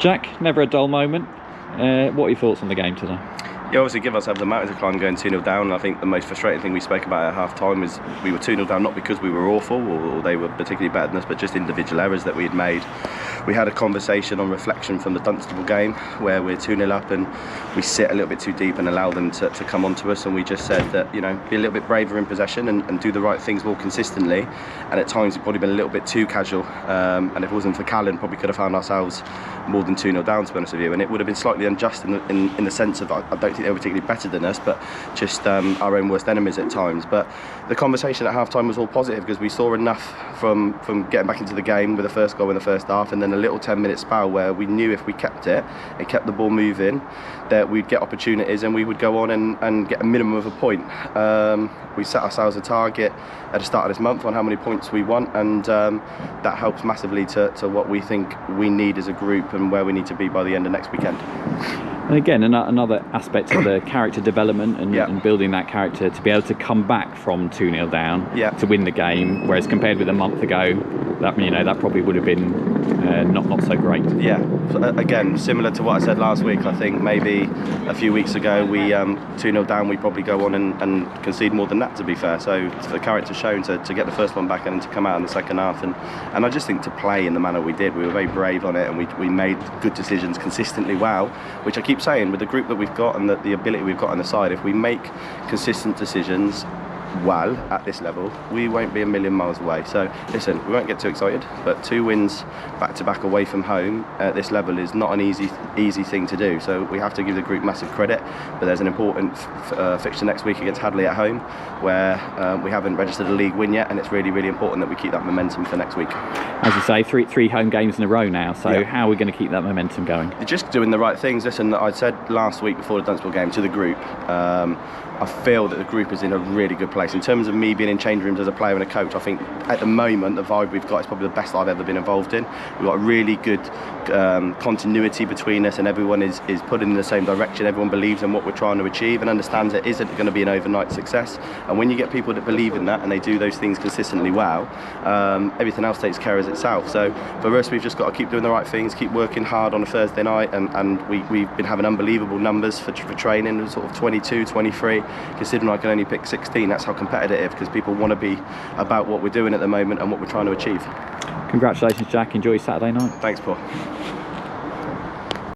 Jack, never a dull moment. What are your thoughts on the game today? You obviously give ourselves the mountain to climb going 2-0 down. I think the most frustrating thing we spoke about at half time was we were 2-0 down not because we were awful or they were particularly better than us, but just individual errors that we had made. We had a conversation on reflection from the Dunstable game where we're 2-0 up and we sit a little bit too deep and allow them to come onto us, and we just said that, you know, be a little bit braver in possession and do the right things more consistently, and at times we've probably been a little bit too casual, and if it wasn't for Callan, probably could have found ourselves more than 2-0 down, to be honest with you, and it would have been slightly unjust in the sense of I don't think they were particularly better than us, but just our own worst enemies at times. But the conversation at half time was all positive because we saw enough from getting back into the game with the first goal in the first half, and then a little 10-minute spell where we knew if we kept it and kept the ball moving that we'd get opportunities and we would go on and get a minimum of a point. We set ourselves a target at the start of this month on how many points we want, and that helps massively to what we think we need as a group and where we need to be by the end of next weekend. And again, another aspect of the character development and building that character to be able to come back from 2-0 down to win the game, whereas compared with a month ago, that probably would have been not so great. Yeah, again, similar to what I said last week. I think maybe a few weeks ago we 2-0 down, we probably go on and concede more than that, to be fair. So the character shown to get the first one back and to come out in the second half, and I just think to play in the manner we did, we were very brave on it, and we made good decisions consistently well, which I keep saying with the group that we've got and the ability we've got on the side, if we make consistent decisions well at this level, we won't be a million miles away. So listen, we won't get too excited, but 2 wins back to back away from home at this level is not an easy thing to do, so we have to give the group massive credit. But there's an important fixture next week against Hadley at home where we haven't registered a league win yet, and it's really important that we keep that momentum for next week. As you say, three home games in a row now, so how are we going to keep that momentum going? Just doing the right things. Listen, I said last week before the Dunstable game to the group, I feel that the group is in a really good place. In terms of me being in change rooms as a player and a coach, I think at the moment the vibe we've got is probably the best I've ever been involved in. We've got a really good continuity between us, and everyone is pulling in the same direction. Everyone believes in what we're trying to achieve and understands it isn't going to be an overnight success. And when you get people that believe in that and they do those things consistently well, everything else takes care of itself. So for us, we've just got to keep doing the right things, keep working hard on a Thursday night, and we've been having unbelievable numbers for training, sort of 22, 23. Considering I can only pick 16, that's how competitive, because people want to be about what we're doing at the moment and what we're trying to achieve. Congratulations, Jack. Enjoy your Saturday night. Thanks, Paul.